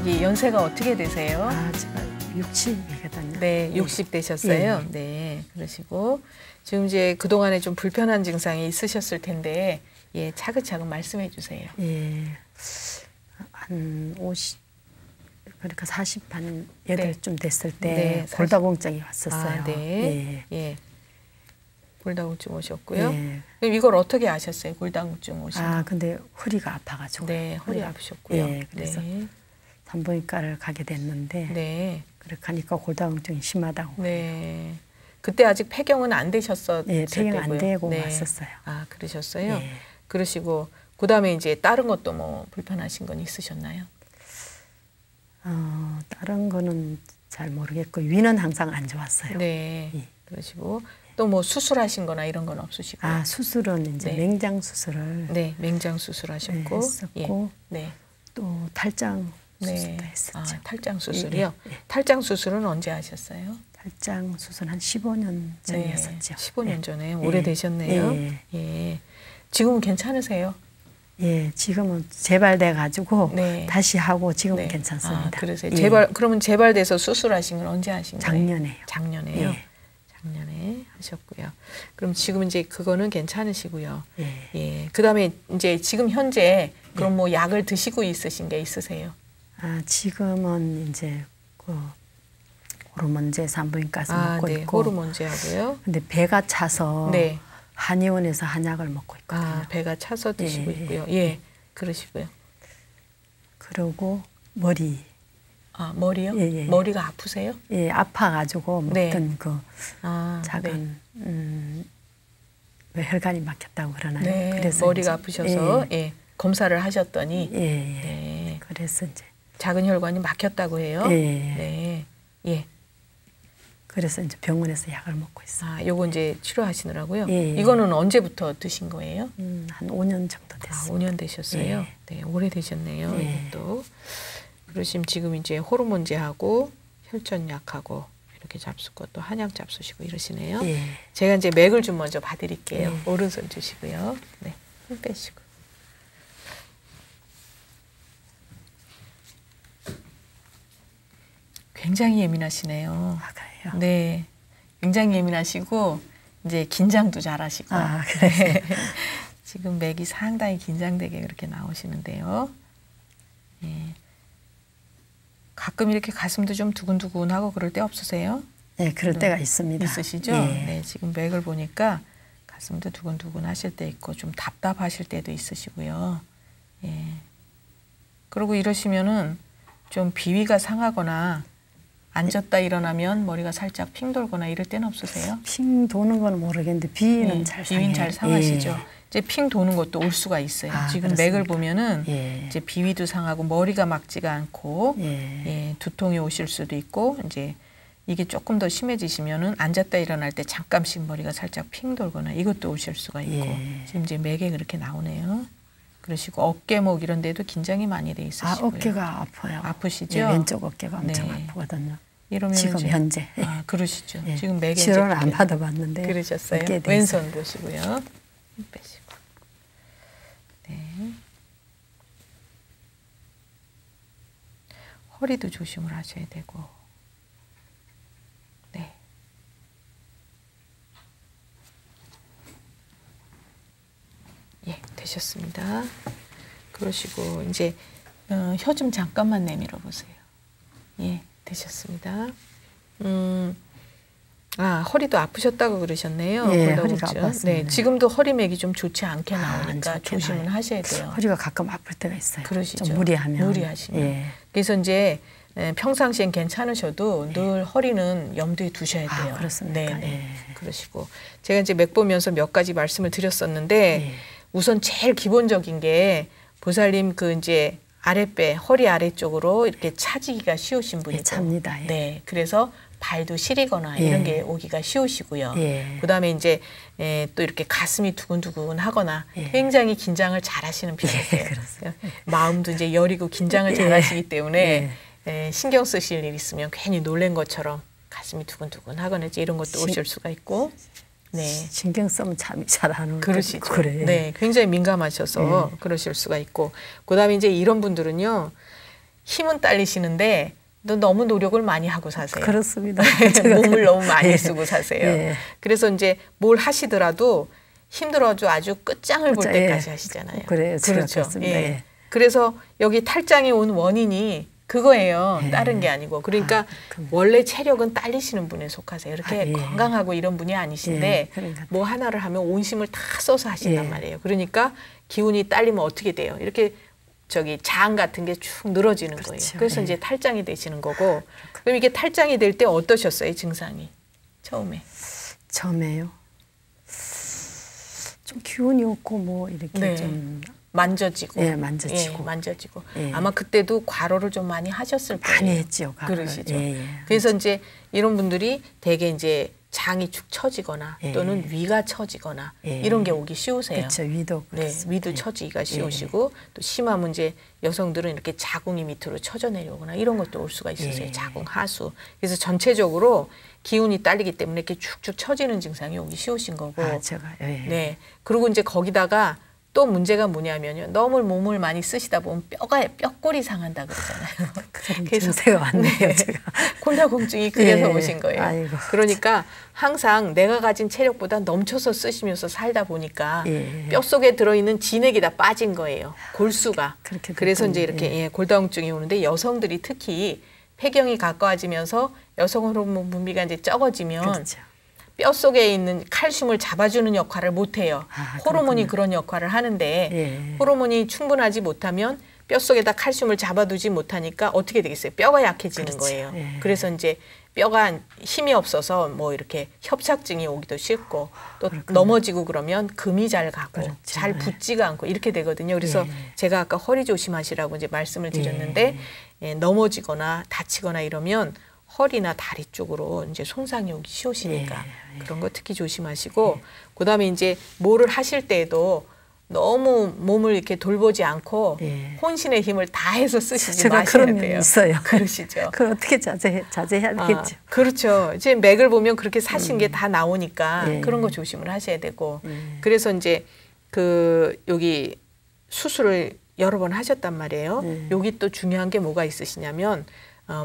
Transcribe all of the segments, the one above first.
저기 연세가 어떻게 되세요? 아, 제가 60이거든요. 네, 60 되셨어요. 예. 네, 그러시고 지금 이제 그동안에 좀 불편한 증상이 있으셨을 텐데 예, 차근차근 말씀해 주세요. 예, 한 50, 그러니까 40한 네. 8쯤 됐을 때 네, 골다공증이 왔었어요. 아, 네. 예. 골다공증 오셨고요. 예. 그럼 이걸 어떻게 아셨어요? 골다공증 오신 거? 아, 근데 허리가 아파가지고. 네, 허리 아프셨고요. 예, 그래서 네. 산부인과를 가게 됐는데 네. 그렇게 하니까 골다공증이 심하다고. 네. 그때 아직 폐경은 안 되셨었을 예, 폐경 안 때고요. 되고 네. 왔었어요. 아, 그러셨어요? 예. 그러시고 그다음에 이제 다른 것도 뭐 불편하신 건 있으셨나요? 다른 거는 잘 모르겠고 위는 항상 안 좋았어요. 네. 예. 그러시고 또 뭐 수술하신 거나 이런 건 없으시고요? 아, 수술은 이제 네. 맹장 수술을 네, 맹장 수술하셨고 했었고 네. 또 탈장 네. 수술도 했었죠. 아, 탈장 수술이요? 예, 예. 탈장 수술은 언제 하셨어요? 탈장 수술 한 15년 전에 네, 했었죠. 15년 예. 전에 오래되셨네요. 예. 예. 지금은 괜찮으세요? 예, 지금은 재발돼 가지고 네. 다시 하고 지금은 네. 괜찮습니다. 아, 그러세요. 예. 그러면 재발돼서 수술하신 건 언제 하신 거예요? 작년에요. 작년에요. 예. 작년에 하셨고요. 그럼 지금 이제 그거는 괜찮으시고요. 예. 예. 그다음에 이제 지금 현재 그럼 뭐 약을 드시고 있으신 게 있으세요? 아, 지금은 이제 그 호르몬제 산부인과에서 아, 먹고 네. 있고. 호르몬제 하고요. 근데 배가 차서 네. 한의원에서 한약을 먹고 있거든요. 아, 배가 차서 드시고 예, 있고요. 예. 예. 그러시고요. 그리고 머리. 아, 머리요? 예, 예. 머리가 아프세요? 예, 아파가지고 네. 먹던 그 아, 작은 왜 혈관이 막혔다고 그러나요? 네. 그래서 머리가 이제, 아프셔서 예. 검사를 하셨더니 예, 예. 네. 그래서 이제 작은 혈관이 막혔다고 해요. 예. 네. 예. 그래서 이제 병원에서 약을 먹고 있어요. 아, 요거 이제 치료하시느라고요? 예. 이거는 언제부터 드신 거예요? 한 5년 정도 아, 됐어요. 5년 되셨어요? 예. 네, 오래되셨네요. 예. 이것도. 그러시면 지금 이제 호르몬제하고 혈전약하고 이렇게 잡수고 또 한약 잡수시고 이러시네요. 예. 제가 이제 맥을 좀 먼저 봐드릴게요. 예. 오른손 주시고요. 네, 힘 빼시고. 굉장히 예민하시네요. 아, 그래요? 네, 굉장히 예민하시고 이제 긴장도 잘하시고. 아, 그래요? 지금 맥이 상당히 긴장되게 그렇게 나오시는데요. 예. 가끔 이렇게 가슴도 좀 두근두근하고 그럴 때 없으세요? 네, 그럴 때가 있습니다. 있으시죠? 예. 네, 지금 맥을 보니까 가슴도 두근두근 하실 때 있고 좀 답답하실 때도 있으시고요. 예. 그리고 이러시면은 좀 비위가 상하거나 앉았다 일어나면 머리가 살짝 핑 돌거나 이럴 때는 없으세요? 핑 도는 건 모르겠는데 비위는 잘 비위는 잘 상하시죠? 예. 이제 핑 도는 것도 올 수가 있어요. 아, 지금 그렇습니까? 맥을 보면은 예. 이제 비위도 상하고 머리가 막지가 않고 예. 예, 두통이 오실 수도 있고 이제 이게 조금 더 심해지시면은 앉았다 일어날 때 잠깐씩 머리가 살짝 핑 돌거나 이것도 오실 수가 있고 예. 지금 이제 맥에 그렇게 나오네요. 그러시고 어깨목 이런 데도 긴장이 많이 돼 아, 있으시고요. 어깨가 아파요. 아프시죠? 예, 왼쪽 어깨가 엄청 네. 아프거든요. 이러면 지금 이제, 현재. 아, 그러시죠. 예. 지금 맥에 치료는 이제 안 받아봤는데. 그러셨어요. 어깨에 대해서. 왼손 보시고요. 힘 빼시고. 네. 허리도 조심을 하셔야 되고. 네. 예, 되셨습니다. 그러시고 이제 혀 좀 잠깐만 내밀어 보세요. 예, 되셨습니다. 아, 허리도 아프셨다고 그러셨네요. 예, 골다공증. 허리가 아팠습니다. 네, 지금도 허리맥이 좀 좋지 않게 안 나오니까 좋게 조심은 나요. 하셔야 돼요. 허리가 가끔 아플 때가 있어요. 그러시죠. 좀 무리하면. 무리하시면. 예. 그래서 이제 평상시엔 괜찮으셔도 늘 허리는 염두에 두셔야 아, 돼요. 그렇습니까? 네, 네. 예. 그러시고 제가 이제 맥 보면서 몇 가지 말씀을 드렸었는데 예. 우선 제일 기본적인 게 보살님 그 이제 아랫배 허리 아래쪽으로 이렇게 차지기가 쉬우신 분이고, 예, 찹니다. 예. 네, 그래서 발도 시리거나 이런 게 오기가 쉬우시고요. 예. 그다음에 이제 또 이렇게 가슴이 두근두근하거나 예. 굉장히 긴장을 잘하시는 편이세요. 그렇습니다. 마음도 이제 여리고 긴장을 예. 잘하시기 때문에 신경 쓰실 일 있으면 괜히 놀란 것처럼 가슴이 두근두근하거나 이제 이런 것도 오실 수가 있고, 네. 신경 쓰면 참 잘하는 그러시죠. 그래. 네, 굉장히 민감하셔서 그러실 수가 있고, 그다음에 이제 이런 분들은요, 힘은 딸리시는데 너무 노력을 많이 하고 사세요. 그렇습니다. 몸을 너무 많이 예. 쓰고 사세요. 예. 그래서 이제 뭘 하시더라도 힘들어도 아주 끝장을 볼 끝장, 때까지 예. 하시잖아요. 그래요. 그렇죠. 그렇습니다. 예. 예. 그래서 여기 탈장이 온 원인이 그거예요. 예. 다른 게 아니고. 그러니까 그렇군요. 원래 체력은 딸리시는 분에 속하세요. 이렇게 예. 건강하고 이런 분이 아니신데 예. 그러니까. 뭐 하나를 하면 온 힘을 다 써서 하신단 예. 말이에요. 그러니까 기운이 딸리면 어떻게 돼요? 이렇게 장 같은 게 축 늘어지는 거예요. 그렇죠. 그래서 예. 이제 탈장이 되시는 거고. 그럼 이게 탈장이 될 때 어떠셨어요? 증상이 처음에? 처음에요. 좀 기운이 없고 뭐 이렇게 네. 좀 만져지고. 예, 만져지고. 예, 만져지고. 예. 아마 그때도 과로를 좀 많이 하셨을 거예요. 많이 했죠. 과로를. 그러시죠. 예, 예. 그래서 이제 이런 분들이 대개 이제 장이 축 처지거나 예. 또는 위가 처지거나 예. 이런 게 오기 쉬우세요. 그렇죠. 위도 네, 그렇습니다. 위도 예. 처지기가 쉬우시고 또 심하면 이제 여성들은 이렇게 자궁이 밑으로 처져 내려오거나 이런 것도 올 수가 있으세요. 예. 자궁 하수. 그래서 전체적으로 기운이 딸리기 때문에 이렇게 축축 처지는 증상이 오기 쉬우신 거고. 아, 제가 예. 네. 그리고 이제 거기다가 또 문제가 뭐냐면요. 너무 몸을 많이 쓰시다 보면 뼈골이 상한다 그러잖아요. 그런 그래서- 증세가 왔네요. 네. 제가. 골다공증이 그래서 예. 오신 거예요. 아이고. 그러니까 항상 내가 가진 체력보다 넘쳐서 쓰시면서 살다 보니까 예. 뼈 속에 들어있는 진액이 다 빠진 거예요. 골수가. 그렇게 그래서 이제 됐군요. 이렇게 골다공증이 오는데 여성들이 특히 폐경이 가까워지면서 여성 호르몬 분비가 이제 적어지면 그렇죠. 뼈 속에 있는 칼슘을 잡아주는 역할을 못 해요. 아, 호르몬이 그렇군요. 그런 역할을 하는데 예. 호르몬이 충분하지 못하면 뼈 속에다 칼슘을 잡아두지 못하니까 어떻게 되겠어요? 뼈가 약해지는 그렇죠. 거예요. 예. 그래서 이제 뼈가 힘이 없어서 뭐 이렇게 협착증이 오기도 쉽고 또 넘어지고 그러면 금이 잘 가고 그렇죠. 잘 예. 붙지가 않고 이렇게 되거든요. 그래서 예. 제가 아까 허리 조심하시라고 이제 말씀을 드렸는데 예, 넘어지거나 다치거나 이러면 허리나 다리 쪽으로 이제 손상이 오기 쉬우시니까 그런 거 특히 조심하시고 그다음에 이제 뭐를 하실 때에도 너무 몸을 이렇게 돌보지 않고 예. 혼신의 힘을 다해서 쓰시지 제가 마셔야 그런 면이 돼요. 있어요. 그러시죠. 그걸 어떻게 자제해야겠죠. 그렇죠. 이제 맥을 보면 그렇게 사신 게 다 나오니까 예. 그런 거 조심을 하셔야 되고 예. 그래서 이제 그 여기 수술을 여러 번 하셨단 말이에요. 예. 여기 또 중요한 게 뭐가 있으시냐면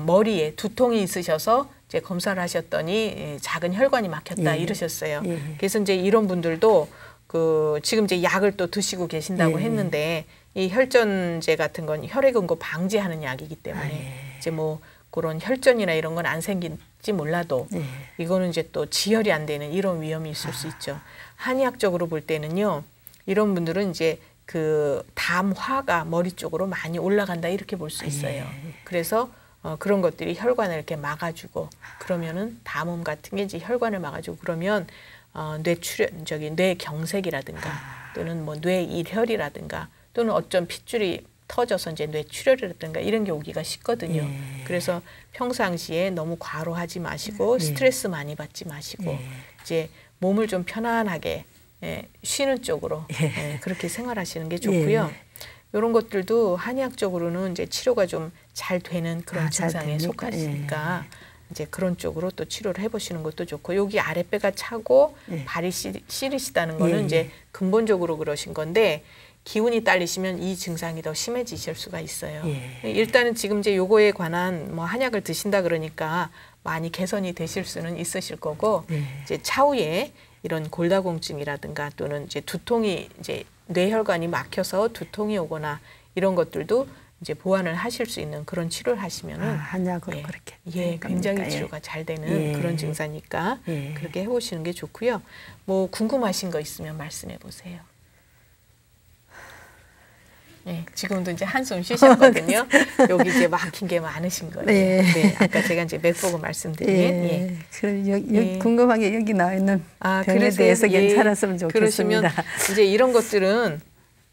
머리에 두통이 있으셔서 이제 검사를 하셨더니 작은 혈관이 막혔다 예. 이러셨어요. 예. 그래서 이제 이런 분들도 그 지금 이제 약을 또 드시고 계신다고 예. 했는데 이 혈전제 같은 건 혈액응고 방지하는 약이기 때문에 아, 예. 이제 뭐 그런 혈전이나 이런 건 안 생길지 몰라도 예. 이거는 이제 또 지혈이 안 되는 이런 위험이 있을 수 있죠. 한의학적으로 볼 때는요, 이런 분들은 이제 그 담화가 머리 쪽으로 많이 올라간다 이렇게 볼 수 있어요. 그래서 그런 것들이 혈관을 이렇게 막아주고 그러면은 담음 같은 게 이제 혈관을 막아주고 그러면 뇌경색이라든가 또는 뭐 뇌일혈이라든가 또는 어쩜 핏줄이 터져서 이제 뇌출혈이라든가 이런 게 오기가 쉽거든요. 예. 그래서 평상시에 너무 과로하지 마시고 스트레스 많이 받지 마시고 이제 몸을 좀 편안하게 쉬는 쪽으로 그렇게 생활하시는 게 좋고요. 이런 것들도 한의학적으로는 이제 치료가 좀 잘 되는 그런 잘 증상에 됩니까? 속하시니까 이제 그런 쪽으로 또 치료를 해보시는 것도 좋고 여기 아랫배가 차고 발이 시리시다는 거는 이제 근본적으로 그러신 건데 기운이 딸리시면 이 증상이 더 심해지실 수가 있어요. 일단은 지금 이제 요거에 관한 뭐 한약을 드신다 그러니까 많이 개선이 되실 수는 있으실 거고 이제 차후에 이런 골다공증이라든가 또는 이제 두통이 이제 뇌혈관이 막혀서 두통이 오거나 이런 것들도 이제 보완을 하실 수 있는 그런 치료를 하시면은 한약으로 그렇게 굉장히 겁니까? 치료가 잘 되는 그런 증상이니까 예. 그렇게 해보시는 게 좋고요. 뭐 궁금하신 거 있으면 말씀해 보세요. 네, 지금도 이제 한숨 쉬셨거든요. 여기 이제 막힌 게 많으신 거예요. 네. 네, 아까 제가 이제 맥 보고 말씀드린. 예. 그럼 여기 궁금한 게 여기 나와 있는 병에 그러세요? 대해서 괜찮았으면 좋겠습니다. 그러시면 이제 이런 것들은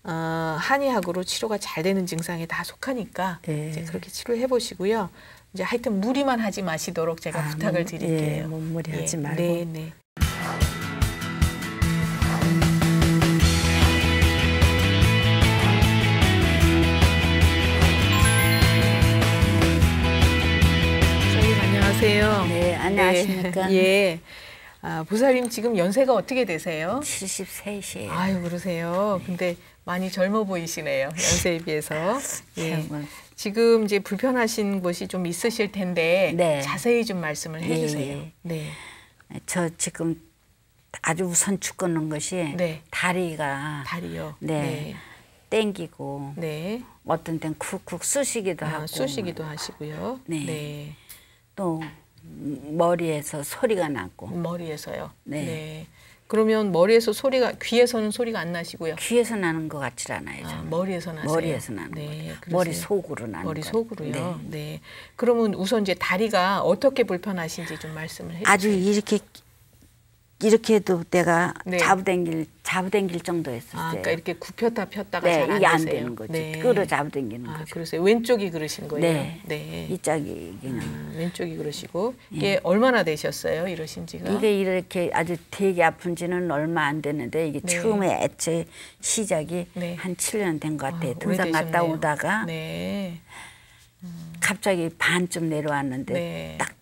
한의학으로 치료가 잘 되는 증상에 다 속하니까 이제 그렇게 치료해 보시고요. 이제 하여튼 무리만 하지 마시도록 제가 부탁을 드릴게요. 무리하지 말고. 네, 네. 선생님 안녕하세요. 네, 안녕하십니까. 예. 아, 보살님 지금 연세가 어떻게 되세요? 73이에요. 아유, 그러세요. 근데 많이 젊어 보이시네요. 연세에 비해서. 예. 지금 이제 불편하신 곳이 좀 있으실 텐데 네. 자세히 좀 말씀을 해주세요. 예. 네. 저 지금 아주 우선 죽겠는 것이 네. 다리가 다리요. 네. 땡기고 네. 어떤 땐 쿡쿡 쑤시기도 하고 쑤시기도 하시고요. 네. 네. 또 머리에서 소리가 나고 머리에서요. 네. 네. 그러면 머리에서 소리가 귀에서는 소리가 안 나시고요. 귀에서 나는 것 같지 않아요. 아, 저는. 머리에서 나세요. 머리에서 나는 네, 거죠. 그러세요. 머리 속으로 나는 머리 것. 속으로요. 네. 네. 그러면 우선 이제 다리가 어떻게 불편하신지 좀 말씀을 해주세요. 아주 이렇게 해도 내가 네. 잡아당길 정도였었어요. 아, 그러니까 이렇게 굽혔다 폈다가 네, 잘 안 이게 안 되세요. 되는 거지. 네. 끌어 잡아당기는 아, 거죠. 그러세요. 왼쪽이 그러신 거예요. 네. 네. 이 짝이 그냥 왼쪽이 그러시고 이게 얼마나 되셨어요? 이러신 지가? 이게 이렇게 아주 되게 아픈지는 얼마 안 됐는데 이게 네. 처음에 애초에 시작이 네. 한 7년 된 것 같아요. 아, 등산 갔다 오래되셨네요. 오다가 네. 갑자기 반쯤 내려왔는데 네. 딱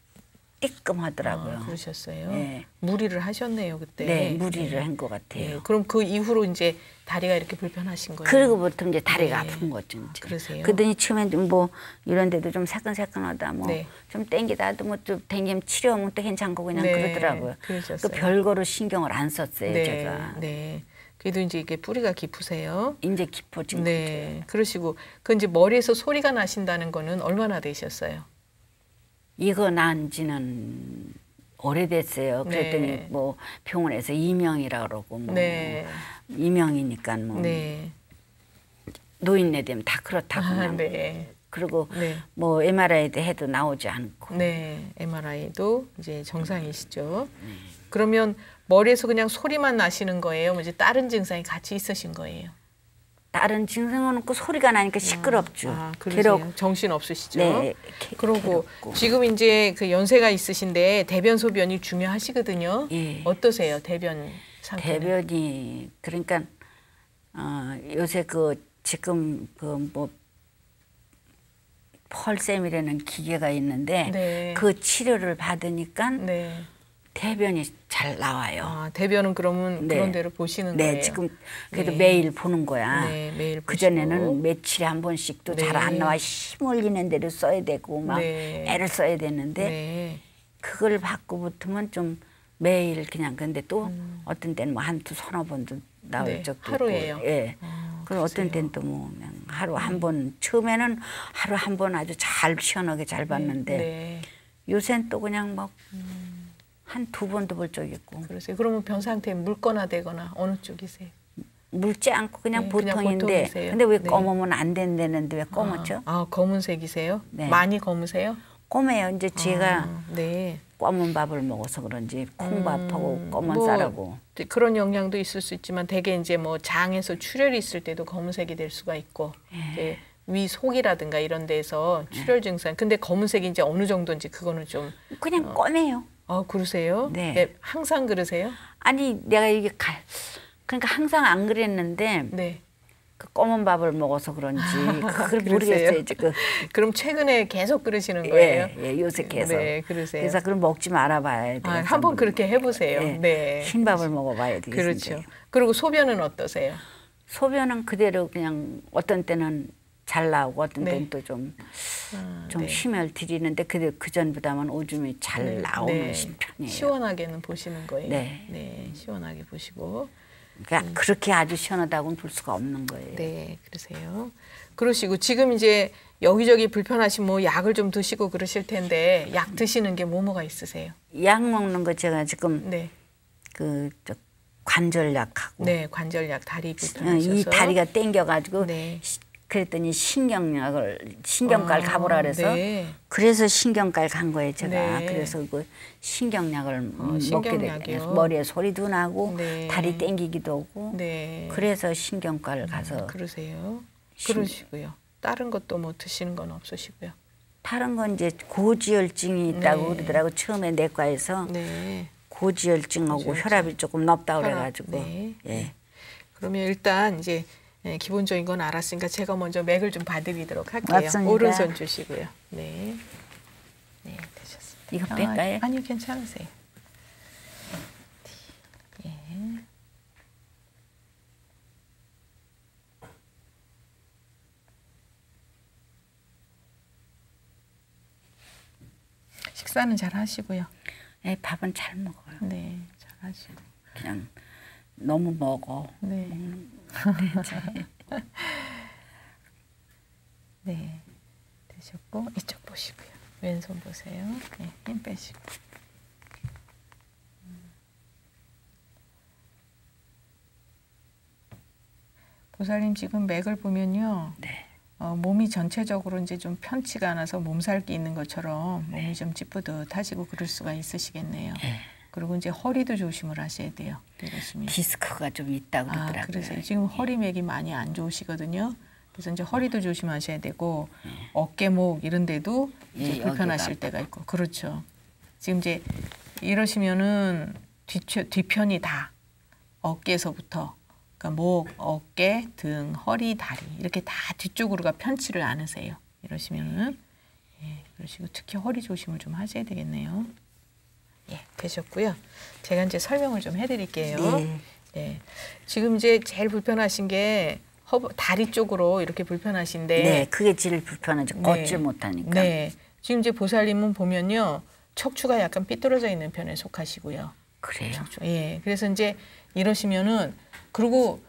띠끔하더라고요. 아, 그러셨어요. 네. 무리를 하셨네요 그때. 네, 무리를 한 것 같아요. 네. 그럼 그 이후로 이제 다리가 이렇게 불편하신 거예요? 그러고부터 이제 다리가 네. 아픈 거죠. 이제. 그러세요? 그러더니 처음에 좀 뭐 이런 데도 좀 새끈새끈하다 뭐 네. 좀 땡기다도 뭐 좀 땡기면 치료하면 또 괜찮고 그냥 네, 그러더라고요. 그러셨어요. 그 별거로 신경을 안 썼어요, 네, 제가. 네. 그래도 이제 이게 뿌리가 깊으세요. 이제 깊어진 네. 그러시고 그 이제 머리에서 소리가 나신다는 거는 얼마나 되셨어요? 이거 난 지는 오래됐어요. 그랬더니 네. 뭐 병원에서 이명이라 그러고 뭐 네. 이명이니까 뭐 네. 노인네 되면 다 그렇다고 아, 그냥. 네. 그리고 네. 뭐 MRI도 해도 나오지 않고. 네. MRI도 이제 정상이시죠. 그러면 머리에서 그냥 소리만 나시는 거예요? 뭐 이제 다른 증상이 같이 있으신 거예요? 다른 증상은 없고 소리가 나니까 시끄럽죠. 아, 그러세요? 괴롭. 정신 없으시죠? 네. 그러고 괴롭고. 지금 이제 그 연세가 있으신데 대변 소변이 중요하시거든요. 예. 어떠세요? 대변 상태는? 대변이 그러니까 요새 그 지금 그 뭐 펄샘이라는 기계가 있는데 네. 그 치료를 받으니까 네. 대변이 잘 나와요. 아, 대변은 그러면 네. 그런 대로 보시는 네, 거예요? 지금 그래도 네. 매일 보는 거야. 네, 매일 그 보시고. 전에는 며칠에 한 번씩도 네. 잘 안 나와. 힘 올리는 대로 써야 되고 막 네. 애를 써야 되는데 네. 그걸 받고 붙으면 좀 매일 그냥 근데 또 어떤 때는 뭐 한두 서너 번도 나올 네, 적도 하루에요? 있고. 예. 그리고 어떤 때는 또 뭐 그냥 하루 한 번 처음에는 하루 한 번 아주 잘 시원하게 잘 봤는데 네. 요새는 또 그냥 막 한 두 번도 볼 적 있고 그러세요. 그러면 변 상태 묽거나 되거나 어느 쪽이세요? 묽지 않고 그냥 네, 그냥 보통인데 보통이세요? 근데 왜 네. 검으면 안 된다는데 왜 검었죠? 아, 검은색이세요? 네. 많이 검으세요? 검해요. 이제 제가 아, 네. 검은 밥을 먹어서 그런지 콩밥하고 검은 뭐 쌀하고 그런 영향도 있을 수 있지만 대개 이제 뭐 장에서 출혈이 있을 때도 검은색이 될 수가 있고 예. 이제 위 속이라든가 이런 데서 출혈 증상. 근데 검은색이 이제 어느 정도인지 그거는 좀 그냥 검해요. 그러세요? 네. 항상 그러세요? 아니 내가 이게 그러니까 항상 안 그랬는데 네. 그 검은 밥을 먹어서 그런지 그걸 그러세요? 모르겠어요. 지금 그럼 최근에 계속 그러시는 거예요? 예, 요새 계속. 네, 그러세요. 그래서 그걸 먹지 말아봐야 돼요. 한번 그렇게 해보세요. 예, 네. 흰밥을 먹어봐야 되겠어요. 그렇죠. 그리고 소변은 어떠세요? 소변은 그대로 그냥 어떤 때는 잘 나오고 어떤 네. 때는 또 좀 네. 힘을 들이는데 그 전보다는 오줌이 잘 나오는 편이에요. 시원하게는 보시는 거예요. 네. 시원하게 보시고. 그러니까 그렇게 아주 시원하다고는 볼 수가 없는 거예요. 네, 그러세요. 그러시고 지금 이제 여기저기 불편하신 뭐 약을 좀 드시고 그러실 텐데 약 드시는 게 뭐가 있으세요? 약 먹는 거 제가 지금 네, 저 관절약하고 네, 관절약 다리 불편하셔서 이 다리가 땡겨가지고 네. 그랬더니 신경과를 가보라 그래서 네. 그래서 신경과를 간 거예요 제가. 네. 그래서 그 신경약을 먹게 신경약이요? 되고 머리에 소리도 나고 네. 다리 땡기기도 하고 네. 그래서 신경과를 가서 그러세요. 그러시고요. 다른 것도 뭐 드시는 건 없으시고요. 다른 건 이제 고지혈증이 있다고 네. 그러더라고. 처음에 내과에서 네. 고지혈증하고 고지혈증. 혈압이 조금 높다 혈압, 그래가지고 네. 예. 그러면 일단 이제 기본적인 건 알았으니까 제가 먼저 맥을 좀 봐드리도록 할게요. 맞습니다. 오른손 주시고요. 네, 네, 되셨습니다. 이거 뺄까요? 아니요, 괜찮으세요. 식사는 잘 하시고요. 예, 밥은 잘 먹어요. 네, 잘 하시고. 그냥 너무 먹어. 네. 네, 되셨고 이쪽 보시고요. 왼손 보세요. 네, 힘 빼시고. 보살님 지금 맥을 보면요. 네. 몸이 전체적으로 이제 좀 편치가 않아서 몸살기 있는 것처럼 몸이 좀 찌뿌듯하시고 그럴 수가 있으시겠네요. 네. 그리고 이제 허리도 조심을 하셔야 돼요. 이러시면. 디스크가 좀 있다고 그러더라고요. 그러세요. 지금 허리맥이 많이 안 좋으시거든요. 그래서 이제 허리도 조심하셔야 되고 어깨목 이런 데도 이제 불편하실 때가 있고. 그렇죠. 지금 이제 이러시면은 뒤편이 다 어깨에서부터 그러니까 목, 어깨, 등, 허리, 다리 이렇게 다 뒤쪽으로가 편치를 않으세요. 이러시면은 예, 그러시고 특히 허리 조심을 좀 하셔야 되겠네요. 예, 되셨고요. 제가 이제 설명을 좀 해드릴게요. 네. 예, 지금 이제 제일 불편하신 게 다리 쪽으로 이렇게 불편하신데. 네, 그게 제일 불편하죠. 네. 걷질 못하니까. 네, 지금 이제 보살님은 보면요, 척추가 약간 삐뚤어져 있는 편에 속하시고요. 그래요? 척추. 예, 그래서 이제 이러시면은 그리고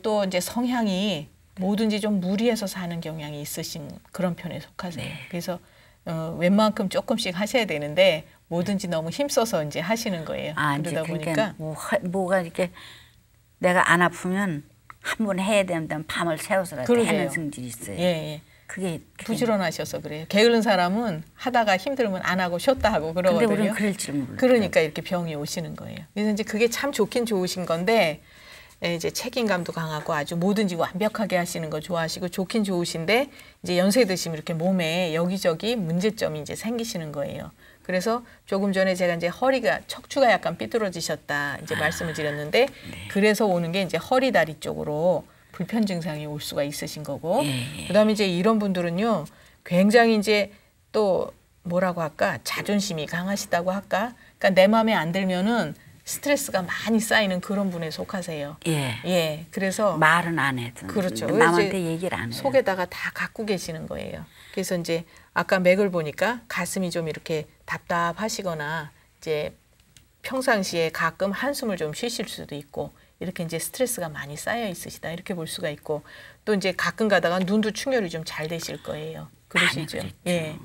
또 이제 성향이 뭐든지 좀 무리해서 사는 경향이 있으신 그런 편에 속하세요. 네. 그래서 웬만큼 조금씩 하셔야 되는데 뭐든지 너무 힘써서 이제 하시는 거예요. 그러다 보니까 뭐가 이렇게 내가 안 아프면 한 번 해야 된다면 밤을 새워서라도 하는 성질이 있어요. 예, 예. 그게 부지런하셔서 그래요. 게으른 사람은 하다가 힘들면 안 하고 쉬었다 하고 그러거든요. 근데 우리는 그럴 줄 몰라요. 그러니까 이렇게 병이 오시는 거예요. 그래서 이제 그게 참 좋긴 좋으신 건데 이제 책임감도 강하고 아주 뭐든지 완벽하게 하시는 거 좋아하시고 좋긴 좋으신데 이제 연세 드시면 이렇게 몸에 여기저기 문제점이 이제 생기시는 거예요. 그래서 조금 전에 제가 이제 척추가 약간 삐뚤어지셨다 이제 말씀을 드렸는데 네. 그래서 오는 게 이제 허리 다리 쪽으로 불편 증상이 올 수가 있으신 거고 예. 그다음에 이제 이런 분들은요 굉장히 이제 또 뭐라고 할까 자존심이 강하시다고 할까 그러니까 내 마음에 안 들면은 스트레스가 많이 쌓이는 그런 분에 속하세요. 예. 예. 그래서 말은 안 해도 그렇죠. 남한테 얘기를 안 해요. 속에다가 다 갖고 계시는 거예요. 그래서 이제 아까 맥을 보니까 가슴이 좀 이렇게 답답하시거나 이제 평상시에 가끔 한숨을 좀 쉬실 수도 있고 이렇게 이제 스트레스가 많이 쌓여 있으시다 이렇게 볼 수가 있고 또 이제 가끔 가다가 눈도 충혈이 좀 잘 되실 거예요. 그러시죠? 예.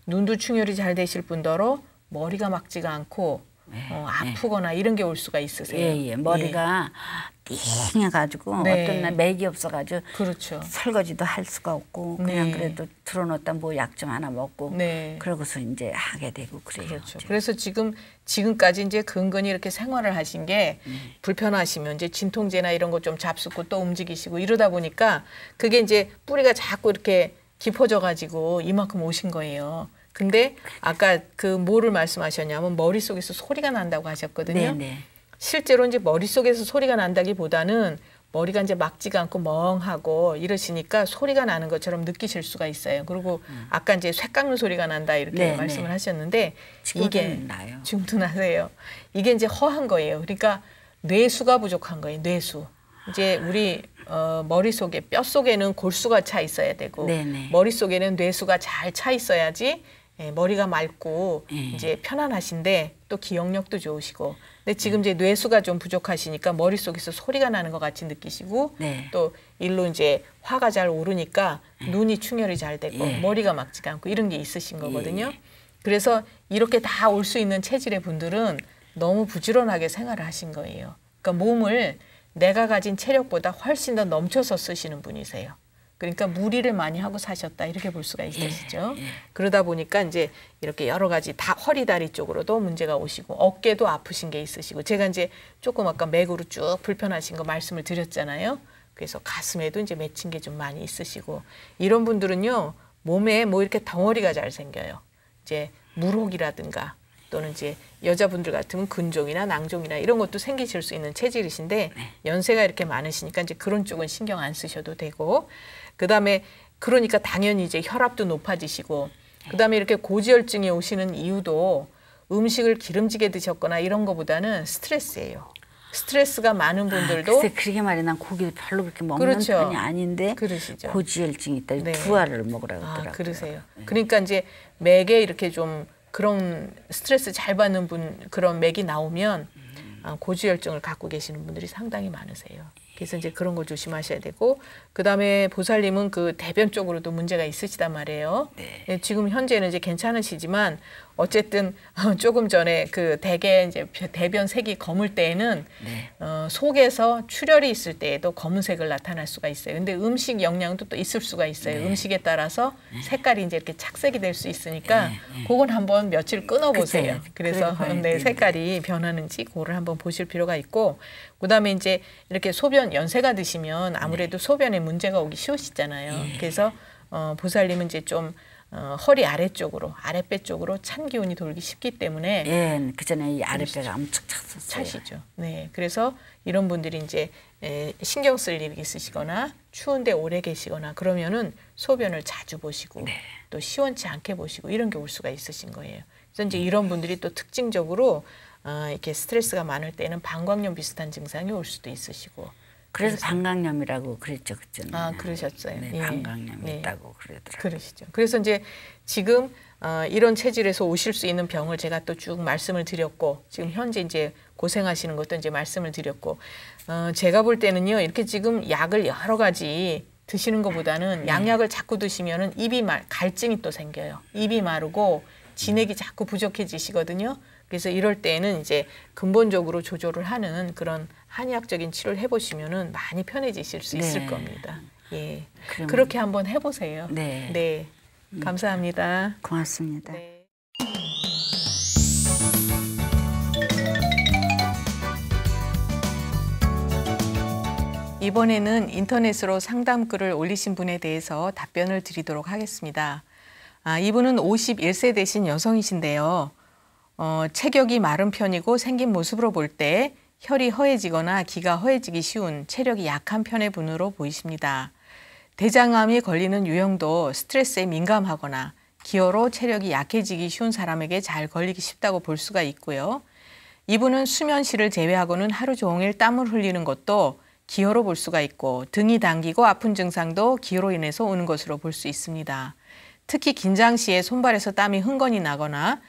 눈도 충혈이 잘 되실 뿐더러 머리가 막지가 않고 아프거나 이런 게 올 수가 있으세요. 예. 머리가 띵해가지고 네. 어떤 날 맥이 없어가지고 그렇죠. 설거지도 할 수가 없고 그냥 네. 그래도 들어놓다 뭐 약 좀 하나 먹고 네. 그러고서 이제 하게 되고 그래요. 그렇죠. 그래서 지금까지 이제 근근히 이렇게 생활을 하신 게 불편하시면 이제 진통제나 이런 거 좀 잡수고 또 움직이시고 이러다 보니까 그게 이제 뿌리가 자꾸 이렇게 깊어져 가지고 이만큼 오신 거예요. 근데 아까 그 뭐를 말씀하셨냐면 머릿속에서 소리가 난다고 하셨거든요. 네네. 실제로 이제 머릿속에서 소리가 난다기보다는 머리가 이제 막지가 않고 멍하고 이러시니까 소리가 나는 것처럼 느끼실 수가 있어요. 그리고 아까 이제 쇠 깎는 소리가 난다 이렇게 네, 말씀을 네. 하셨는데 이게 이게 나요. 지금도 나세요. 이게 이제 허한 거예요. 그러니까 뇌수가 부족한 거예요. 뇌수. 이제 우리 머릿속에 뼛속에는 골수가 차 있어야 되고 네네. 머릿속에는 뇌수가 잘 차 있어야지 머리가 맑고 네. 이제 편안하신데 또 기억력도 좋으시고 근데 지금 이제 뇌수가 좀 부족하시니까 머릿속에서 소리가 나는 것 같이 느끼시고 네. 또 일로 이제 화가 잘 오르니까 눈이 충혈이 잘 되고 예. 머리가 막지가 않고 이런 게 있으신 거거든요. 그래서 이렇게 다 올 수 있는 체질의 분들은 너무 부지런하게 생활을 하신 거예요. 그러니까 몸을 내가 가진 체력보다 훨씬 더 넘쳐서 쓰시는 분이세요. 그러니까 무리를 많이 하고 사셨다 이렇게 볼 수가 있으시죠. 그러다 보니까 이제 이렇게 여러 가지 다 허리 다리 쪽으로도 문제가 오시고 어깨도 아프신 게 있으시고 제가 이제 조금 아까 맥으로 쭉 불편하신 거 말씀을 드렸잖아요. 그래서 가슴에도 이제 맺힌 게 좀 많이 있으시고 이런 분들은요 몸에 뭐 이렇게 덩어리가 잘 생겨요. 이제 물혹이라든가 또는 이제 여자분들 같으면 근종이나 낭종이나 이런 것도 생기실 수 있는 체질이신데 연세가 이렇게 많으시니까 이제 그런 쪽은 신경 안 쓰셔도 되고 그다음에 그러니까 당연히 이제 혈압도 높아지시고 그다음에 이렇게 고지혈증이 오시는 이유도 음식을 기름지게 드셨거나 이런 거보다는 스트레스예요. 스트레스가 많은 분들도 글쎄 그러게 말이야 난 고기를 별로 그렇게 먹는 그렇죠. 편이 아닌데 그러시죠. 고지혈증이 있다. 네. 두 알을 먹으라고 하더라고요. 그러세요. 그러니까 이제 맥에 이렇게 좀 그런 스트레스 잘 받는 분 그런 맥이 나오면 고지혈증을 갖고 계시는 분들이 상당히 많으세요. 그래서 이제 그런 거 조심하셔야 되고, 그 다음에 보살님은 그 대변 쪽으로도 문제가 있으시단 말이에요. 네, 지금 현재는 이제 괜찮으시지만 어쨌든 조금 전에 그 대개 이제 대변 색이 검을 때에는 속에서 출혈이 있을 때에도 검은색을 나타날 수가 있어요. 근데 음식 영양도 또 있을 수가 있어요. 음식에 따라서 색깔이 이제 이렇게 착색이 될 수 있으니까 그건 한번 며칠 끊어 보세요. 그래서 네, 색깔이 변하는지 그거를 한번 보실 필요가 있고, 그다음에 이제 이렇게 소변 연세가 드시면 아무래도 소변에 문제가 오기 쉬우시잖아요. 그래서 보살님은 이제 좀 허리 아래쪽으로, 아랫배 쪽으로 찬 기운이 돌기 쉽기 때문에 그 전에 이 아랫배가 엄청 찼었어요. 차시죠. 네, 그래서 이런 분들이 이제 신경 쓸 일이 있으시거나 추운데 오래 계시거나 그러면은 소변을 자주 보시고 또 시원치 않게 보시고 이런 게 올 수가 있으신 거예요. 그래서 이제 이런 분들이 또 특징적으로 이렇게 스트레스가 많을 때는 방광염 비슷한 증상이 올 수도 있으시고. 그래서 방광염이라고 그랬죠, 그전에. 그러셨어요. 네, 예. 방광염이 있다고 그러더라고요. 그러시죠. 그래서 이제 지금 이런 체질에서 오실 수 있는 병을 제가 또 쭉 말씀을 드렸고, 지금 현재 이제 고생하시는 것도 이제 말씀을 드렸고, 제가 볼 때는요, 이렇게 지금 약을 여러 가지 드시는 것보다는 양약을 자꾸 드시면은 갈증이 또 생겨요. 입이 마르고 진액이 자꾸 부족해지시거든요. 그래서 이럴 때에는 이제 근본적으로 조절을 하는 그런 한의학적인 치료를 해보시면은 많이 편해지실 수 있을 겁니다. 예, 그렇게 한번 해보세요. 네, 감사합니다. 고맙습니다. 네. 이번에는 인터넷으로 상담글을 올리신 분에 대해서 답변을 드리도록 하겠습니다. 이분은 51세 되신 여성이신데요. 체격이 마른 편이고 생긴 모습으로 볼 때 혈이 허해지거나 기가 허해지기 쉬운 체력이 약한 편의 분으로 보이십니다. 대장암이 걸리는 유형도 스트레스에 민감하거나 기어로 체력이 약해지기 쉬운 사람에게 잘 걸리기 쉽다고 볼 수가 있고요. 이분은 수면실을 제외하고는 하루 종일 땀을 흘리는 것도 기어로 볼 수가 있고, 등이 당기고 아픈 증상도 기어로 인해서 오는 것으로 볼 수 있습니다. 특히 긴장 시에 손발에서 땀이 흥건히 나거나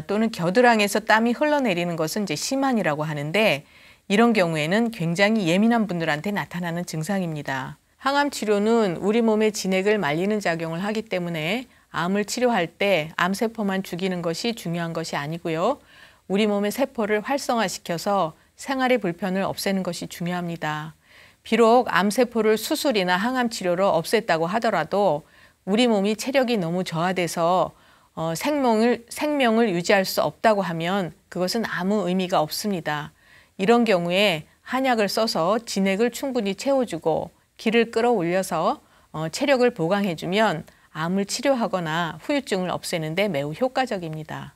또는 겨드랑이에서 땀이 흘러내리는 것은 이제 심한이라고 하는데, 이런 경우에는 굉장히 예민한 분들한테 나타나는 증상입니다. 항암 치료는 우리 몸의 진액을 말리는 작용을 하기 때문에 암을 치료할 때 암세포만 죽이는 것이 중요한 것이 아니고요. 우리 몸의 세포를 활성화시켜서 생활의 불편을 없애는 것이 중요합니다. 비록 암세포를 수술이나 항암 치료로 없앴다고 하더라도 우리 몸이 체력이 너무 저하돼서 생명을 유지할 수 없다고 하면 그것은 아무 의미가 없습니다. 이런 경우에 한약을 써서 진액을 충분히 채워주고 기를 끌어올려서 체력을 보강해주면 암을 치료하거나 후유증을 없애는 데 매우 효과적입니다.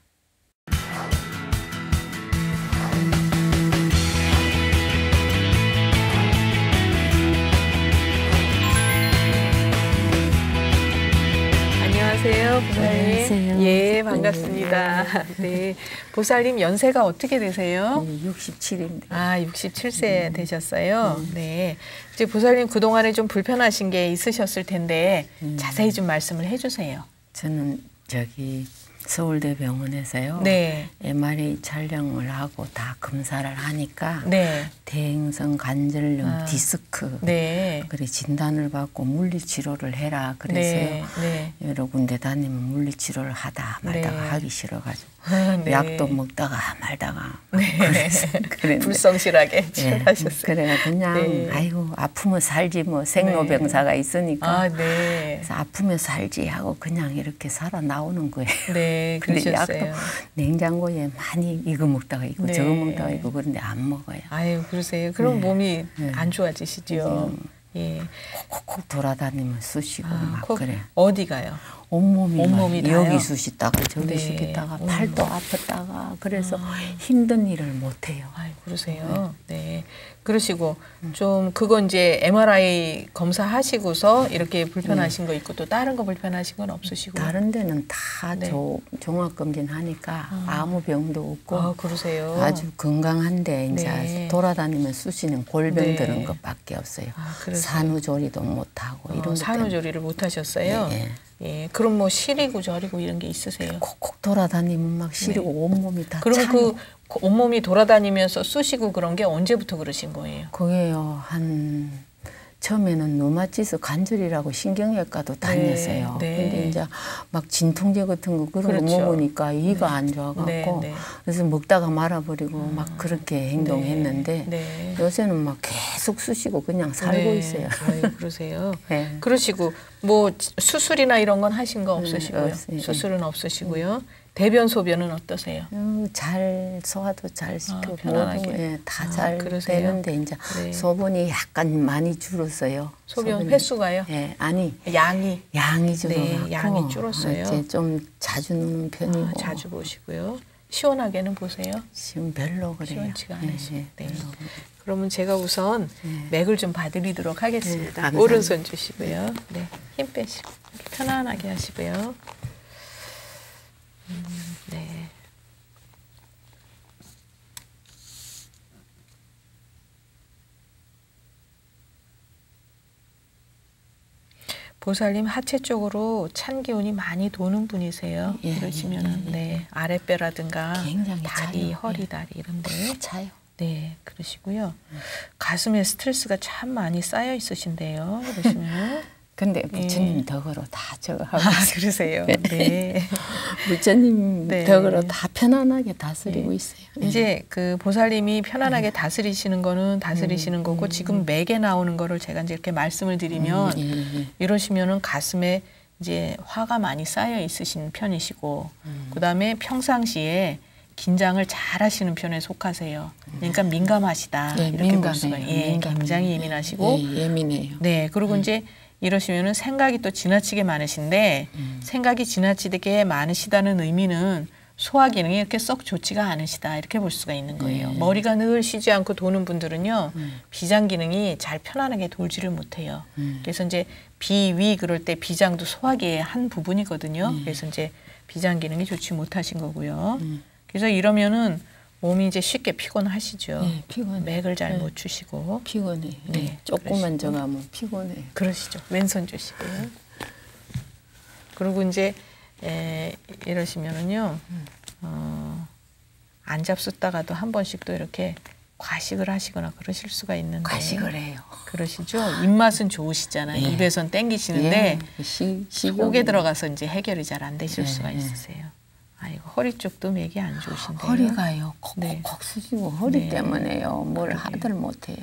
안녕하세요, 보살님. 안녕하세요. 예, 반갑습니다. 네, 보살님 연세가 어떻게 되세요? 67입니다. 67세 되셨어요. 네, 이제 보살님 그동안에 좀 불편하신 게 있으셨을 텐데 자세히 좀 말씀을 해주세요. 저는 서울대병원에서요. 네. MRI 촬영을 하고 다 검사를 하니까 네. 대행성 관절염 디스크 네. 그래 진단을 받고 물리치료를 해라 그래서요. 네. 여러 군데 다니면 물리치료를 하다 말다가 하기 싫어가지고 네. 약도 먹다가 말다가 네. 불성실하게 치료하셨어요. 그래 그냥 아이고 아프면 살지 뭐 생로병사가 있으니까 네. 그래서 아프면 살지 하고 그냥 이렇게 살아 나오는 거예요. 네, 근데 약도 그러셨어요. 냉장고에 많이 이거 먹다가 있고 네. 저거 먹다가 있고 그런데 안 먹어요. 아유, 그러세요. 그럼 몸이 안 좋아지시죠. 예. 콕콕 돌아다니면 쑤시고 막 그래. 어디 가요? 온몸이 다요? 여기 쑤시다가 저기 네. 쑤시다가 팔도 아팠다가 그래서 힘든 일을 못 해요. 아유, 그러세요. 네. 그러시고 좀 그건 이제 MRI 검사하시고서 이렇게 불편하신 거 있고 또 다른 거 불편하신 건 없으시고. 다른 데는 다 종합검진 하니까 아무 병도 없고 그러세요. 아주 건강한데 이제 네. 돌아다니면 쑤시는 골병 네. 드는 것밖에 없어요. 그러세요. 산후조리도 못하고 이런 것 때문에. 산후조리를 못 하셨어요? 네. 예, 그럼 뭐 시리고 저리고 이런 게 있으세요? 콕콕 돌아다니면 막 시리고 온몸이 다 그럼 차요. 그 온몸이 돌아다니면서 쑤시고 그런 게 언제부터 그러신 거예요? 그게요. 처음에는 류마티스 관절이라고 신경외과도 다녔어요. 네. 근데 이제 막 진통제 같은 거 그런 그렇죠. 거 먹으니까 이가 안 좋아갖고 그래서 먹다가 말아버리고 막 그렇게 행동했는데 네. 요새는 막 계속 쑤시고 그냥 살고 있어요. 아유, 그러세요. 네. 그러시고 뭐 수술이나 이런 건 하신 거 없으시고요? 없어요. 수술은 없으시고요. 대변 소변은 어떠세요? 잘 소화도 잘 시키고 편안하게. 다 잘 그러세요? 되는데 이제 네. 소변이 약간 많이 줄었어요. 소변 소변이. 횟수가요? 네, 아니 양이 줄어갖고 양이 줄었어요. 이제 좀 자주 누는 편이고 자주 보시고요. 시원하게는 보세요. 지금 별로 그래요. 시원치가 않으시고. 네. 별로. 그러면 제가 우선 맥을 좀 봐드리도록 하겠습니다. 감사합니다. 오른손 주시고요. 네, 힘 빼시고 이렇게 편안하게 하시고요. 네. 보살님 하체 쪽으로 찬 기운이 많이 도는 분이세요. 예, 그러시면은 네, 아랫배라든가 굉장히 다리, 차요. 허리, 다리 이런데 차요. 네, 그러시고요. 가슴에 스트레스가 참 많이 쌓여 있으신데요. 그러시면 근데 부처님 덕으로 다 저거 하고 그러세요. 네. 부처님 네. 덕으로 다 편안하게 다스리고 있어요. 이제 그 보살님이 편안하게 다스리시는 거는 다스리시는 거고 지금 맥에 나오는 거를 제가 이제 이렇게 말씀을 드리면 이러시면은 가슴에 이제 화가 많이 쌓여 있으신 편이시고 그다음에 평상시에 긴장을 잘 하시는 편에 속하세요. 그러니까 민감하시다. 네, 이렇게 볼 수가 민감해요. 예, 굉장히 예민하시고 예민해요. 네, 그리고 이제 이러시면은 생각이 또 지나치게 많으신데 생각이 지나치게 많으시다는 의미는 소화 기능이 이렇게 썩 좋지가 않으시다 이렇게 볼 수가 있는 거예요. 머리가 늘 쉬지 않고 도는 분들은요 비장 기능이 잘 편안하게 돌지를 못해요. 그래서 이제 비위 그럴 때 비장도 소화기의 한 부분이거든요. 그래서 이제 비장 기능이 좋지 못하신 거고요. 그래서 이러면은 몸이 이제 쉽게 피곤하시죠. 네, 피곤해. 맥을 잘 못 주시고. 피곤해. 네, 조금만 정하면 피곤해. 그러시죠. 왼손 주시고요. 그리고 이제 이러시면은요, 안 잡숫다가도 한 번씩 또 이렇게 과식을 하시거나 그러실 수가 있는데. 과식을 해요. 그러시죠. 입맛은 좋으시잖아요. 예. 입에선 땡기시는데 속에 식욕이- 들어가서 이제 해결이 잘 안 되실 수가 있으세요. 아이고 허리 쪽도 맥이 안 좋으신데요. 허리가요. 콕콕콕 네. 쓰시고 허리 네. 때문에요. 뭘 그러게요. 하들 못해요.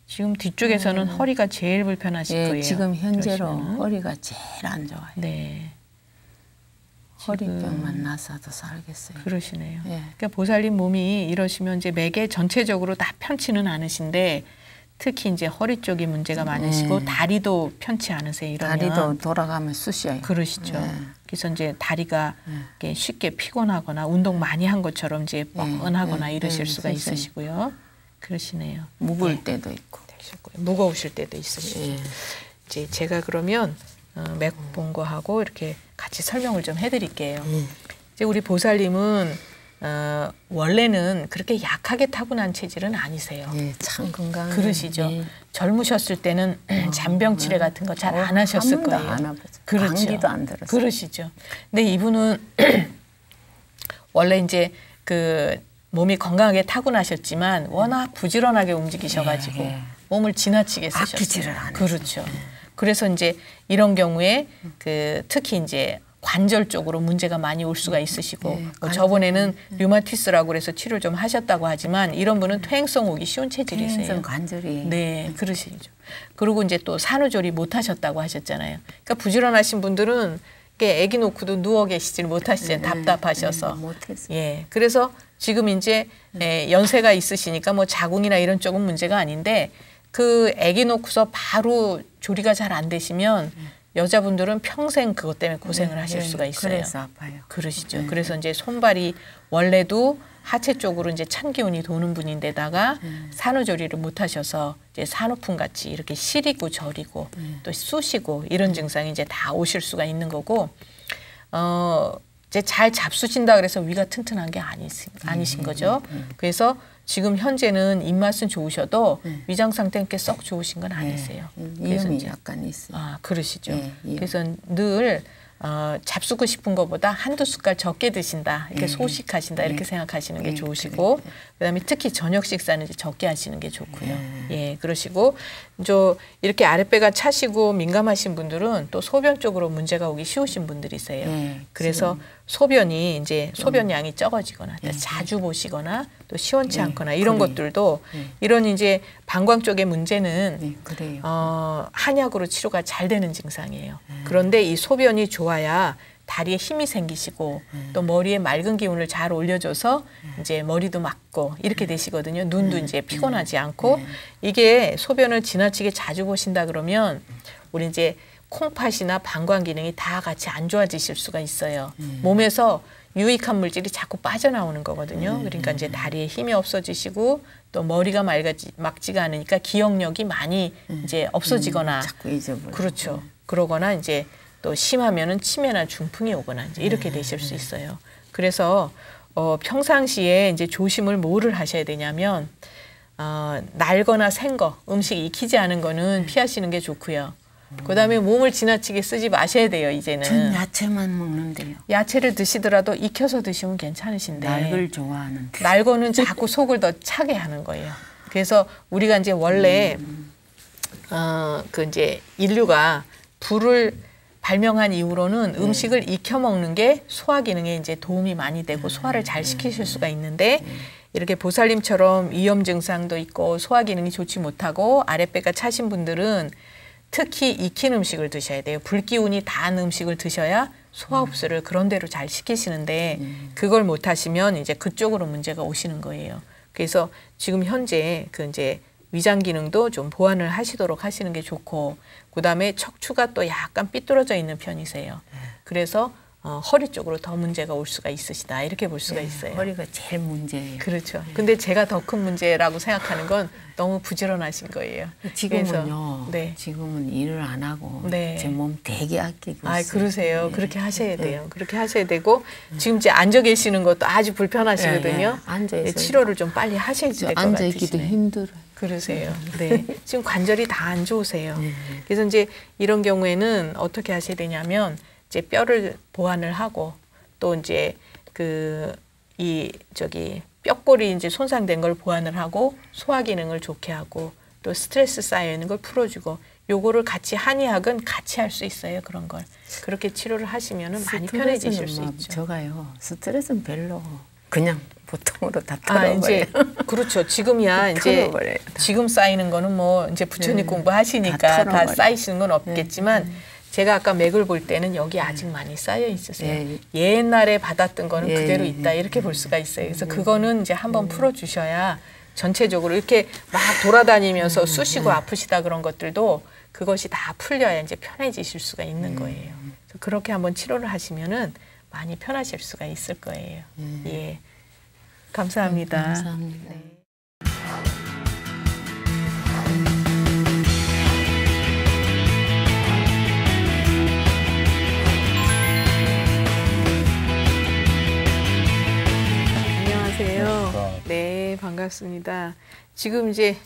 지금 뒤쪽에서는 허리가 제일 불편하실 예, 거예요. 지금 현재로 그러시면은. 허리가 제일 안 좋아요. 네. 허리병만 나서도 살겠어요. 그러시네요. 예. 그러니까 보살님 몸이 이러시면 이제 맥에 전체적으로 다 편치는 않으신데 특히 이제 허리 쪽이 문제가 많으시고 다리도 편치 않으세요. 이러면 다리도 돌아가면 쑤셔요. 그러시죠. 예. 그래서 이제 다리가 이렇게 쉽게 피곤하거나 운동 많이 한 것처럼 이제 뻐근하거나 이러실 수가 쑤셔요. 있으시고요. 그러시네요. 무거울 네. 때도 있고. 무거우실 때도 있으시죠. 예. 이제 제가 그러면 맥 본 거하고 이렇게 같이 설명을 좀 해드릴게요. 이제 우리 보살님은 원래는 그렇게 약하게 타고난 체질은 아니세요. 예, 참 건강. 그러시죠. 예. 젊으셨을 때는 잔병 치레 같은 거 잘 안 하셨을 한 번도 거예요. 안 아팠어요. 그렇죠. 감기도 안 들었어요. 그러시죠. 근데 이분은 원래 이제 그 몸이 건강하게 타고나셨지만 워낙 부지런하게 움직이셔가지고 예. 몸을 지나치게 쓰셨어요. 아프지를 않으세요. 그렇죠. 그래서 이제 이런 경우에 그 특히 이제 관절 쪽으로 문제가 많이 올 수가 있으시고 뭐 저번에는 류마티스라고 그래서 치료를 좀 하셨다고 하지만 이런 분은 퇴행성 오기 쉬운 체질이세요. 퇴행성 관절이. 네, 그러시죠. 그리고 이제 또 산후조리 못 하셨다고 하셨잖아요. 그러니까 부지런하신 분들은 이렇게 아기 놓고도 누워 계시질 못하시잖아요. 답답하셔서. 못했어요. 예, 그래서 지금 이제 연세가 있으시니까 뭐 자궁이나 이런 쪽은 문제가 아닌데 그 아기 놓고서 바로 조리가 잘 안 되시면 여자분들은 평생 그것 때문에 고생을 하실 수가 있어요. 그래서 아파요. 그러시죠. 그래서 이제 손발이 원래도 하체 쪽으로 이제 찬 기운이 도는 분인데다가 산후조리를 못 하셔서 이제 산후풍 같이 이렇게 시리고 저리고 또 쑤시고 이런 증상이 이제 다 오실 수가 있는 거고 이제 잘 잡수신다 그래서 위가 튼튼한 게 아니신 거죠. 그래서 지금 현재는 입맛은 좋으셔도 위장 상태는 꽤 썩 좋으신 건 아니세요. 위험이 약간 있어요. 아, 그러시죠. 그래서 늘 잡수고 싶은 것보다 한두 숟갈 적게 드신다, 이렇게 소식하신다, 이렇게 생각하시는 게 좋으시고, 그다음에 특히 저녁 식사는 이제 적게 하시는 게 좋고요. 예, 그러시고, 이렇게 아랫배가 차시고 민감하신 분들은 또 소변 쪽으로 문제가 오기 쉬우신 분들이세요. 그래서 소변이 이제 소변량이 적어지거나 자주 보시거나 또 시원치 않거나 이런 것들도 이런 이제 방광 쪽의 문제는 한약으로 치료가 잘 되는 증상이에요. 그런데 이 소변이 좋아야 다리에 힘이 생기시고 또 머리에 맑은 기운을 잘 올려줘서 이제 머리도 맑고 이렇게 되시거든요. 눈도 이제 피곤하지 않고, 이게 소변을 지나치게 자주 보신다 그러면 우리 이제 콩팥이나 방광 기능이 다 같이 안 좋아지실 수가 있어요. 몸에서 유익한 물질이 자꾸 빠져나오는 거거든요. 그러니까 이제 다리에 힘이 없어지시고 또 머리가 맑지가 않으니까 기억력이 많이 이제 없어지거나, 자꾸 잊어버리고. 그렇죠. 그러거나 이제 또 심하면은 치매나 중풍이 오거나 이제 이렇게 되실 수 있어요. 그래서 평상시에 이제 조심을 뭐를 하셔야 되냐면 날거나 생 거, 음식 익히지 않은 거는 피하시는 게 좋고요. 그다음에 몸을 지나치게 쓰지 마셔야 돼요. 이제는. 전 야채만 먹는데요. 야채를 드시더라도 익혀서 드시면 괜찮으신데. 날걸 좋아하는데. 날거는 자꾸 속을 더 차게 하는 거예요. 그래서 우리가 이제 원래 그 이제 인류가 불을 발명한 이후로는 음식을 익혀 먹는 게 소화 기능에 이제 도움이 많이 되고 소화를 잘 시키실 수가 있는데, 이렇게 보살님처럼 위염 증상도 있고 소화 기능이 좋지 못하고 아랫배가 차신 분들은 특히 익힌 음식을 드셔야 돼요. 불기운이 닿은 음식을 드셔야 소화 흡수를 그런 대로 잘 시키시는데, 그걸 못 하시면 이제 그쪽으로 문제가 오시는 거예요. 그래서 지금 현재 그 이제 위장 기능도 좀 보완을 하시도록 하시는 게 좋고, 그다음에 척추가 또 약간 삐뚤어져 있는 편이세요. 그래서 허리 쪽으로 더 문제가 올 수가 있으시다, 이렇게 볼 수가 있어요. 허리가 제일 문제예요. 그렇죠. 근데 제가 더 큰 문제라고 생각하는 건 너무 부지런하신 거예요. 지금은요. 네. 지금은 일을 안 하고 네. 제 몸 되게 아끼고 있어요. 그러세요. 그렇게 하셔야 돼요. 그렇게 하셔야 되고, 지금 이제 앉아 계시는 것도 아주 불편하시거든요. 앉아 있어요. 치료를 좀 빨리 하셔야지 될 것 같으시네요. 앉아 있기도 힘들어요. 그러세요. 네. 지금 관절이 다 안 좋으세요. 그래서 이제 이런 경우에는 어떻게 하셔야 되냐면, 이제 뼈를 보완을 하고, 또 이제 뼈골이 이제 손상된 걸 보완을 하고, 소화 기능을 좋게 하고, 또 스트레스 쌓여 있는 걸 풀어주고, 요거를 같이 한의학은 같이 할 수 있어요. 그런 걸 그렇게 치료를 하시면은 많이 편해지실 수 있죠. 저가요. 스트레스는 별로 그냥 보통으로 다 털어버려요. 이제 그렇죠. 지금이야 이제 털어버려요. 지금 쌓이는 거는 뭐 이제 부처님 공부하시니까 다 쌓이시는 건 없겠지만, 제가 아까 맥을 볼 때는 여기 아직 많이 쌓여 있으세요. 옛날에 받았던 거는 그대로 있다, 이렇게 볼 수가 있어요. 그래서 그거는 이제 한번 풀어주셔야 전체적으로 이렇게 막 돌아다니면서 쑤시고 아프시다 그런 것들도 그것이 다 풀려야 이제 편해지실 수가 있는 거예요. 그래서 그렇게 한번 치료를 하시면은 많이 편하실 수가 있을 거예요. 예, 감사합니다. 감사합니다. 네. 안녕하세요. 네, 반갑습니다. 지금 이제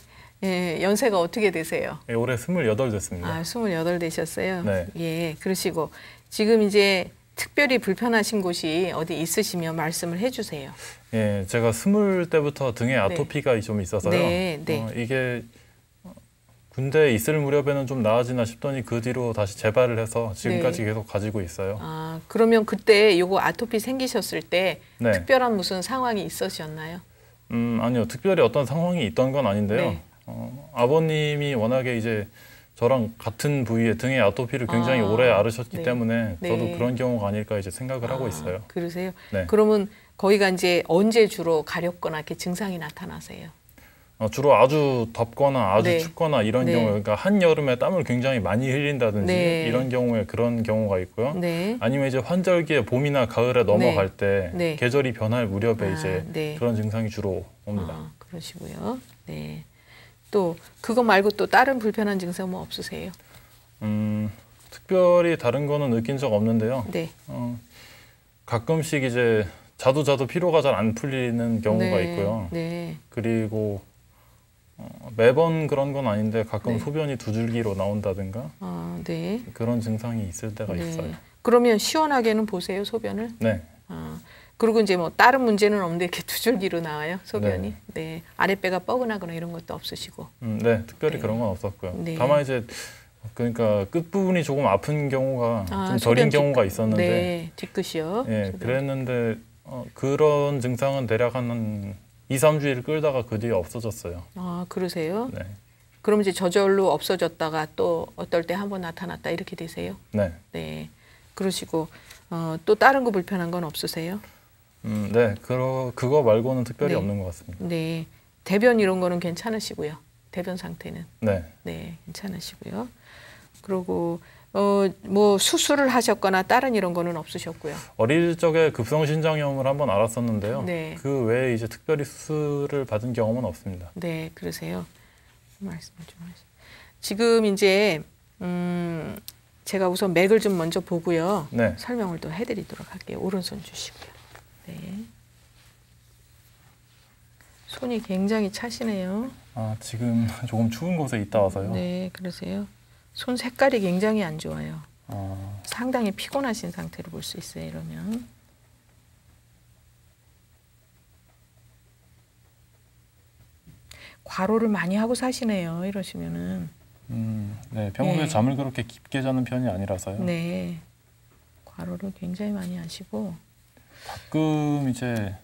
연세가 어떻게 되세요? 예, 올해 28 됐습니다. 아, 28 되셨어요? 네. 예, 그러시고 지금 이제 특별히 불편하신 곳이 어디 있으시면 말씀을 해주세요. 예, 제가 20 때부터 등에 아토피가 좀 있어서요. 네, 네. 이게 군대에 있을 무렵에는 좀 나아지나 싶더니 그 뒤로 다시 재발을 해서 지금까지 계속 가지고 있어요. 아, 그러면 그때 요거 아토피 생기셨을 때 네. 특별한 무슨 상황이 있으셨나요? 아니요. 특별히 어떤 상황이 있던 건 아닌데요. 네. 아버님이 워낙에 이제 저랑 같은 부위에 등에 아토피를 굉장히 오래 앓으셨기 때문에 저도 그런 경우가 아닐까 이제 생각을 하고 있어요. 그러세요? 네. 그러면 거기가 이제 언제 주로 가렵거나 이렇게 증상이 나타나세요? 주로 아주 덥거나 아주 춥거나 이런 네. 경우에, 그러니까 한여름에 땀을 굉장히 많이 흘린다든지 네. 이런 경우에 그런 경우가 있고요. 네. 아니면 이제 환절기에 봄이나 가을에 넘어갈 때 네. 계절이 변할 무렵에 이제 네. 그런 증상이 주로 옵니다. 아, 그러시고요. 네. 또 그거 말고 또 다른 불편한 증상 뭐 없으세요? 특별히 다른 거는 느낀 적 없는데요. 네. 가끔씩 이제 자도 피로가 잘 안 풀리는 경우가 있고요. 네. 그리고 매번 그런 건 아닌데 가끔 네. 소변이 두 줄기로 나온다든가 네. 그런 증상이 있을 때가 있어요. 그러면 시원하게는 보세요, 소변을? 네. 그리고 이제 뭐 다른 문제는 없는데 이렇게 두 줄기로 나와요, 소변이? 네. 아랫배가 뻐근하거나 이런 것도 없으시고? 네, 특별히 그런 건 없었고요. 다만 이제 그러니까 끝 부분이 조금 아픈 경우가 좀 저린 경우가 있었는데, 네, 뒤끝이요. 예, 그랬는데 그런 증상은 대략 한 2, 3주일 끌다가 그 뒤에 없어졌어요. 아, 그러세요? 네. 그럼 이제 저절로 없어졌다가 또 어떨 때 한번 나타났다 이렇게 되세요? 네. 네. 그러시고 또 다른 거 불편한 건 없으세요? 네. 그거 말고는 특별히 없는 것 같습니다. 네. 대변 이런 거는 괜찮으시고요. 대변 상태는. 네. 네, 괜찮으시고요. 그리고 뭐 수술을 하셨거나 다른 이런 거는 없으셨고요. 어릴 적에 급성신장염을 한번 앓았었는데요. 네. 그 외에 이제 특별히 수술을 받은 경험은 없습니다. 네, 그러세요. 말씀을 좀 하시죠. 지금 이제 제가 우선 맥을 좀 먼저 보고요. 네. 설명을 또 해드리도록 할게요. 오른손 주시고요. 네. 손이 굉장히 차시네요. 아, 지금 조금 추운 곳에 있다 와서요. 네, 그러세요. 손 색깔이 굉장히 안 좋아요. 아, 상당히 피곤하신 상태로 볼 수 있어요, 이러면. 과로를 많이 하고 사시네요, 이러시면은. 네, 평소에 잠을 그렇게 깊게 자는 편이 아니라서요. 네, 과로를 굉장히 많이 하시고. 가끔 이제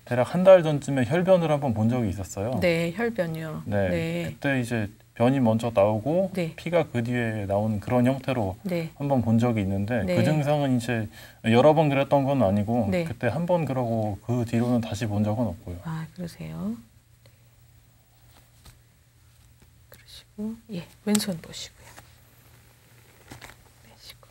대략 한 달 전쯤에 혈변을 한번 본 적이 있었어요. 네, 혈변이요. 네, 네. 그때 이제 변이 먼저 나오고 네. 피가 그 뒤에 나오는 그런 형태로 네. 한번 본 적이 있는데 네. 그 증상은 이제 여러 번 그랬던 건 아니고 네. 그때 한 번 그러고 그 뒤로는 다시 본 적은 없고요. 아, 그러세요. 그러시고, 예, 왼손 보시고요. 빼시고.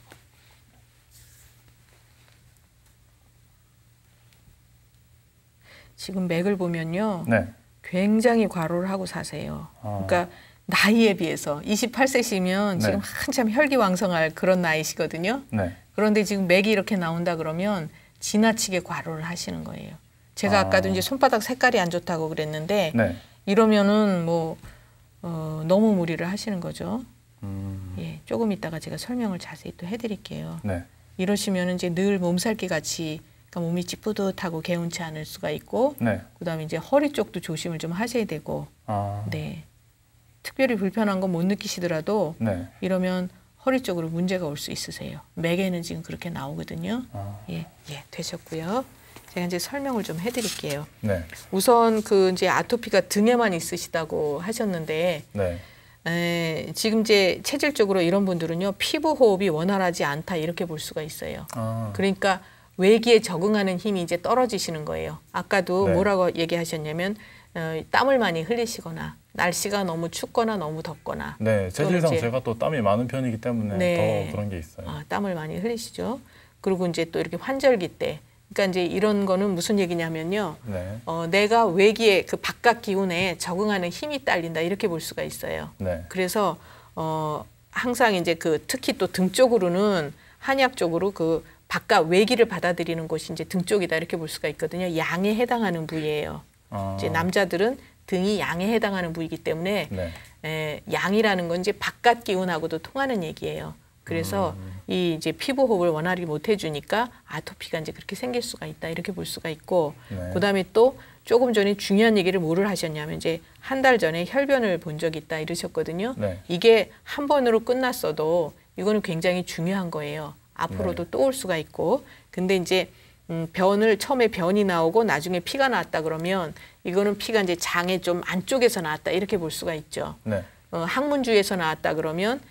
지금 맥을 보면요. 네. 굉장히 과로를 하고 사세요. 그러니까 나이에 비해서 28세시면 지금 한참 혈기왕성할 그런 나이시거든요. 네. 그런데 지금 맥이 이렇게 나온다 그러면 지나치게 과로를 하시는 거예요. 제가 아까도 이제 손바닥 색깔이 안 좋다고 그랬는데 네. 이러면은 뭐 너무 무리를 하시는 거죠. 예, 조금 이따가 제가 설명을 자세히 또 해드릴게요. 네. 이러시면은 이제 늘 몸살기 같이 그러니까 몸이 찌뿌듯하고 개운치 않을 수가 있고, 네. 그다음에 이제 허리 쪽도 조심을 좀 하셔야 되고, 네, 특별히 불편한 건 못 느끼시더라도 네. 이러면 허리 쪽으로 문제가 올 수 있으세요. 맥에는 지금 그렇게 나오거든요. 예, 되셨고요. 제가 이제 설명을 좀 해드릴게요. 네. 우선 그 이제 아토피가 등에만 있으시다고 하셨는데, 네. 지금 이제 체질적으로 이런 분들은요 피부 호흡이 원활하지 않다 이렇게 볼 수가 있어요. 그러니까 외기에 적응하는 힘이 이제 떨어지시는 거예요. 아까도 네. 뭐라고 얘기하셨냐면 땀을 많이 흘리시거나 날씨가 너무 춥거나 너무 덥거나. 네, 체질상 제가 또 땀이 많은 편이기 때문에 네. 더 그런 게 있어요. 땀을 많이 흘리시죠. 그리고 이제 또 이렇게 환절기 때, 그러니까 이제 이런 거는 무슨 얘기냐면요. 네. 내가 외기에 그 바깥 기운에 적응하는 힘이 딸린다 이렇게 볼 수가 있어요. 네. 그래서 항상 이제 그 특히 또 등 쪽으로는 한약 쪽으로 그 바깥 외기를 받아들이는 곳이 이제 등 쪽이다 이렇게 볼 수가 있거든요. 양에 해당하는 부위예요. 이제 남자들은 등이 양에 해당하는 부위이기 때문에 네. 양이라는 건 이제 바깥 기운하고도 통하는 얘기예요. 그래서 이 이제 피부 호흡을 원활히 못 해주니까 아토피가 이제 그렇게 생길 수가 있다 이렇게 볼 수가 있고, 네. 그다음에 또 조금 전에 중요한 얘기를 뭐를 하셨냐면 이제 한 달 전에 혈변을 본 적이 있다 이러셨거든요. 네. 이게 한 번으로 끝났어도 이거는 굉장히 중요한 거예요. 앞으로도 또 올 수가 있고, 근데 이제 처음에 변이 나오고 나중에 피가 나왔다 그러면 이거는 피가 이제 장의 좀 안쪽에서 나왔다 이렇게 볼 수가 있죠. 네. 항문주에서 나왔다 그러면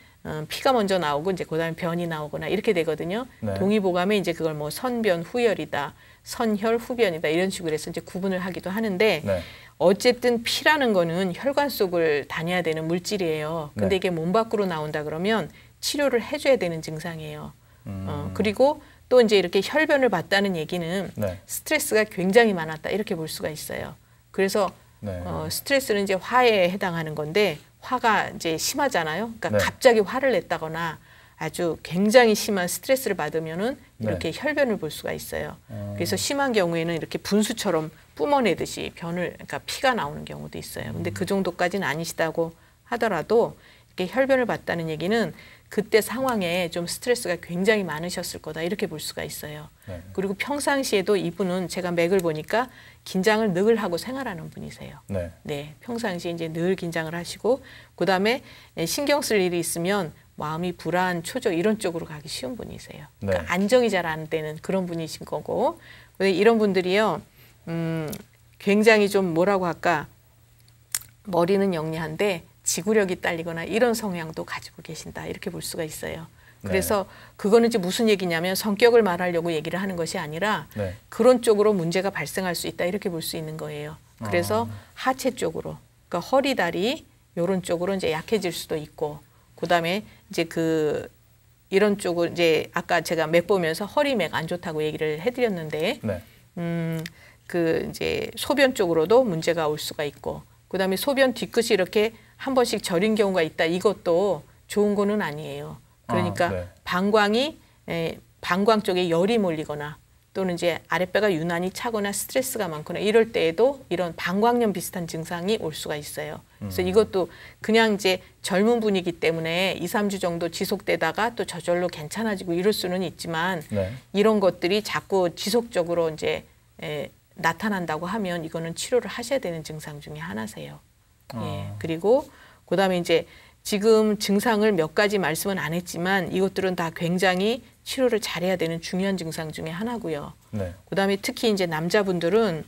피가 먼저 나오고 이제 그다음에 변이 나오거나 이렇게 되거든요. 네. 동의보감에 이제 그걸 뭐 선변 후열이다, 선혈 후변이다 이런 식으로 해서 이제 구분을 하기도 하는데, 네. 어쨌든 피라는 거는 혈관 속을 다녀야 되는 물질이에요. 근데 네. 이게 몸 밖으로 나온다 그러면 치료를 해줘야 되는 증상이에요. 그리고 또 이제 이렇게 혈변을 봤다는 얘기는 네. 스트레스가 굉장히 많았다 이렇게 볼 수가 있어요. 그래서 네. 스트레스는 이제 화에 해당하는 건데 화가 이제 심하잖아요. 그러니까 네. 갑자기 화를 냈다거나 아주 굉장히 심한 스트레스를 받으면은 이렇게 혈변을 볼 수가 있어요. 그래서 심한 경우에는 이렇게 분수처럼 뿜어내듯이 그러니까 피가 나오는 경우도 있어요. 근데 그 정도까지는 아니시다고 하더라도 이렇게 혈변을 봤다는 얘기는 그때 상황에 좀 스트레스가 굉장히 많으셨을 거다 이렇게 볼 수가 있어요. 네. 그리고 평상시에도 이분은 제가 맥을 보니까 긴장을 늘 하고 생활하는 분이세요. 네. 네, 평상시에 이제 늘 긴장을 하시고 그다음에 신경 쓸 일이 있으면 마음이 불안, 초조 이런 쪽으로 가기 쉬운 분이세요. 그러니까 네. 안정이 잘 안 되는 그런 분이신 거고 이런 분들이요. 굉장히 좀 뭐라고 할까 머리는 영리한데 지구력이 딸리거나 이런 성향도 가지고 계신다 이렇게 볼 수가 있어요. 그래서 그거는 이제 무슨 얘기냐면 성격을 말하려고 얘기를 하는 것이 아니라 네. 그런 쪽으로 문제가 발생할 수 있다 이렇게 볼 수 있는 거예요. 그래서 하체 쪽으로, 그러니까 허리, 다리 이런 쪽으로 이제 약해질 수도 있고, 그다음에 이제 이런 쪽을 이제 아까 제가 맥 보면서 허리 맥 안 좋다고 얘기를 해드렸는데, 네. 이제 소변 쪽으로도 문제가 올 수가 있고, 그다음에 소변 뒤끝이 이렇게 한 번씩 저린 경우가 있다. 이것도 좋은 거는 아니에요. 그러니까 네. 방광 쪽에 열이 몰리거나 또는 이제 아랫배가 유난히 차거나 스트레스가 많거나 이럴 때에도 이런 방광염 비슷한 증상이 올 수가 있어요. 그래서 이것도 그냥 이제 젊은 분이기 때문에 2, 3주 정도 지속되다가 또 저절로 괜찮아지고 이럴 수는 있지만 네. 이런 것들이 자꾸 지속적으로 이제 나타난다고 하면 이거는 치료를 하셔야 되는 증상 중에 하나세요. 예. 그리고 그다음에 이제 지금 증상을 몇 가지 말씀은 안 했지만 이것들은 다 굉장히 치료를 잘해야 되는 중요한 증상 중에 하나고요. 네. 그다음에 특히 이제 남자분들은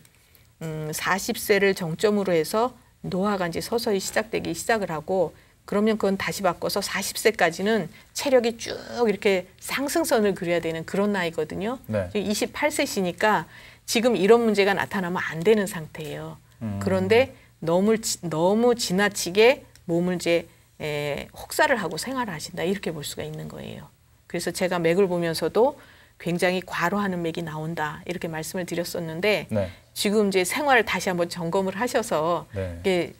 40세를 정점으로 해서 노화가 이제 서서히 시작되기 시작을 하고 그러면 그건 다시 바꿔서 40세까지는 체력이 쭉 이렇게 상승선을 그려야 되는 그런 나이거든요. 네. 28세시니까 지금 이런 문제가 나타나면 안 되는 상태예요. 그런데 너무 지나치게 몸을 이제 혹사를 하고 생활을 하신다 이렇게 볼 수가 있는 거예요. 그래서 제가 맥을 보면서도 굉장히 과로하는 맥이 나온다 이렇게 말씀을 드렸었는데 네. 지금 이제 생활을 다시 한번 점검을 하셔서 네. 이게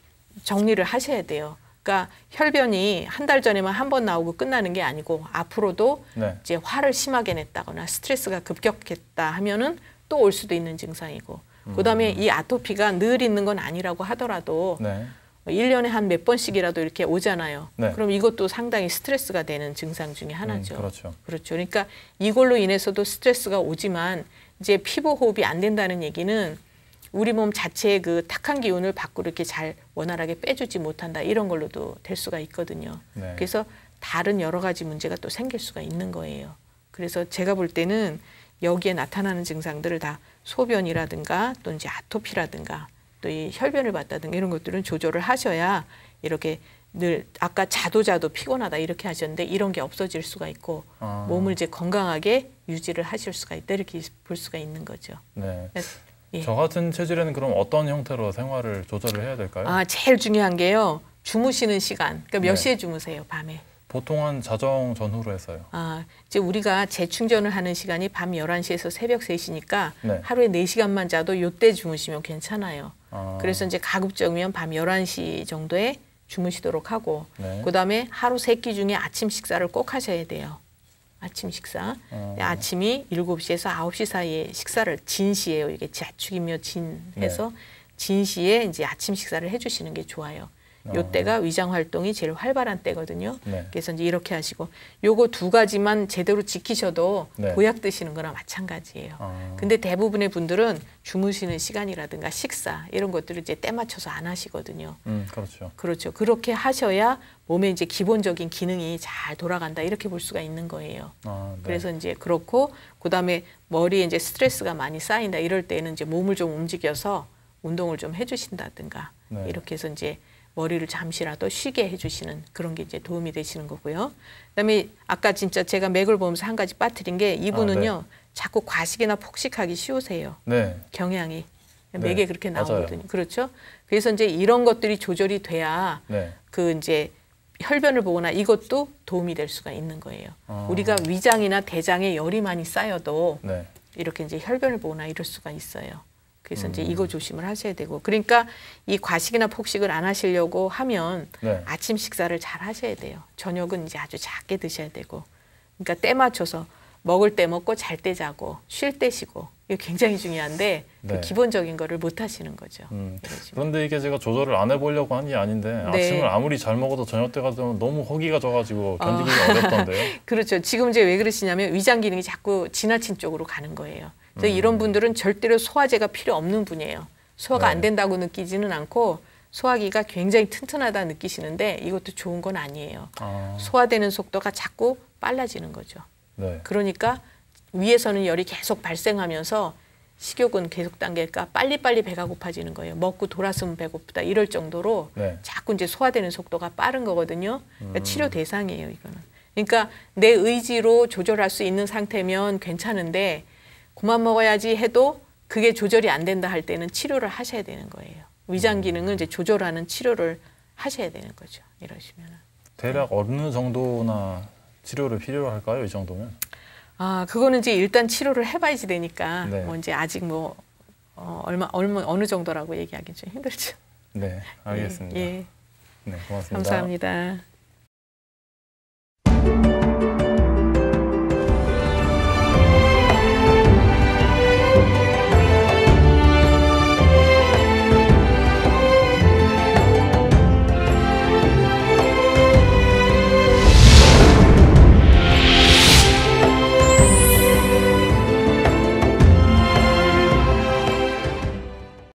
정리를 하셔야 돼요. 그러니까 혈변이 한 달 전에만 한 번 나오고 끝나는 게 아니고 앞으로도 네. 이제 화를 심하게 냈다거나 스트레스가 급격했다 하면은 또 올 수도 있는 증상이고 그다음에 이 아토피가 늘 있는 건 아니라고 하더라도 네. 1년에 한 몇 번씩이라도 이렇게 오잖아요. 네. 그럼 이것도 상당히 스트레스가 되는 증상 중에 하나죠. 그렇죠. 그렇죠. 그러니까 이걸로 인해서도 스트레스가 오지만 이제 피부 호흡이 안 된다는 얘기는 우리 몸 자체의 그 탁한 기운을 밖으로 이렇게 잘 원활하게 빼주지 못한다 이런 걸로도 될 수가 있거든요. 네. 그래서 다른 여러 가지 문제가 또 생길 수가 있는 거예요. 그래서 제가 볼 때는 여기에 나타나는 증상들을 다 소변이라든가 또 이제 아토피라든가 또 이 혈변을 봤다든가 이런 것들은 조절을 하셔야 이렇게 늘 아까 자도 피곤하다 이렇게 하셨는데 이런 게 없어질 수가 있고 몸을 이제 건강하게 유지를 하실 수가 있다 이렇게 볼 수가 있는 거죠. 네. 예. 저 같은 체질에는 그럼 어떤 형태로 생활을 조절을 해야 될까요? 제일 중요한 게요. 주무시는 시간. 그러니까 몇 네. 시에 주무세요, 밤에? 보통 한 자정 전후로 했어요. 이제 우리가 재충전을 하는 시간이 밤 11시에서 새벽 3시니까 네. 하루에 4시간만 자도 요때 주무시면 괜찮아요. 그래서 이제 가급적이면 밤 11시 정도에 주무시도록 하고 네. 그다음에 하루 3끼 중에 아침 식사를 꼭 하셔야 돼요. 아침 식사. 아침이 7시에서 9시 사이에 식사를 진시에요. 이게 자축이며 진해서 진시에 이제 아침 식사를 해주시는 게 좋아요. 요 때가 위장 활동이 제일 활발한 때거든요. 네. 그래서 이제 이렇게 하시고 요거 두 가지만 제대로 지키셔도 네. 보약 드시는 거나 마찬가지예요. 근데 대부분의 분들은 주무시는 시간이라든가 식사 이런 것들을 이제 때 맞춰서 안 하시거든요. 그렇죠. 그렇죠. 그렇게 하셔야 몸의 이제 기본적인 기능이 잘 돌아간다 이렇게 볼 수가 있는 거예요. 네. 그래서 이제 그렇고 그다음에 머리에 이제 스트레스가 많이 쌓인다 이럴 때는 이제 몸을 좀 움직여서 운동을 좀 해주신다든가 네. 이렇게 해서 이제 머리를 잠시라도 쉬게 해주시는 그런 게 이제 도움이 되시는 거고요. 그다음에 아까 진짜 제가 맥을 보면서 한 가지 빠뜨린 게 이분은요 자꾸 과식이나 폭식하기 쉬우세요. 네. 경향이 맥에 그렇게 나오거든요. 맞아요. 그렇죠. 그래서 이제 이런 것들이 조절이 돼야 네. 그 이제 혈변을 보거나 이것도 도움이 될 수가 있는 거예요. 우리가 위장이나 대장에 열이 많이 쌓여도 네. 이렇게 이제 혈변을 보거나 이럴 수가 있어요. 그래서 이제 이거 조심을 하셔야 되고 그러니까 이 과식이나 폭식을 안 하시려고 하면 네. 아침 식사를 잘 하셔야 돼요. 저녁은 이제 아주 작게 드셔야 되고 그러니까 때 맞춰서 먹을 때 먹고 잘 때 자고 쉴 때 쉬고 이게 굉장히 중요한데 네. 그 기본적인 거를 못 하시는 거죠. 그런데 이게 제가 조절을 안 해보려고 한 게 아닌데 네. 아침을 아무리 잘 먹어도 저녁 때가 되면 너무 허기가 져가지고 견디기가 어렵던데요. 그렇죠. 지금 이제 왜 그러시냐면 위장 기능이 자꾸 지나친 쪽으로 가는 거예요. 그래서 이런 분들은 절대로 소화제가 필요 없는 분이에요. 소화가 네. 안 된다고 느끼지는 않고 소화기가 굉장히 튼튼하다 느끼시는데 이것도 좋은 건 아니에요. 소화되는 속도가 자꾸 빨라지는 거죠. 네. 그러니까 위에서는 열이 계속 발생하면서 식욕은 계속 당길까 빨리빨리 배가 고파지는 거예요. 먹고 돌았으면 배고프다 이럴 정도로 네. 자꾸 이제 소화되는 속도가 빠른 거거든요. 그러니까 치료 대상이에요, 이거는. 그러니까 내 의지로 조절할 수 있는 상태면 괜찮은데 그만 먹어야지 해도 그게 조절이 안 된다 할 때는 치료를 하셔야 되는 거예요. 위장 기능을 이제 조절하는 치료를 하셔야 되는 거죠. 이러시면은. 대략 어느 정도나 치료를 필요로 할까요? 이 정도면? 아, 그거는 이제 일단 치료를 해봐야지 되니까 네. 뭐 이제 아직 뭐 어느 정도라고 얘기하기 좀 힘들죠. 네, 알겠습니다. 예. 네, 고맙습니다. 감사합니다.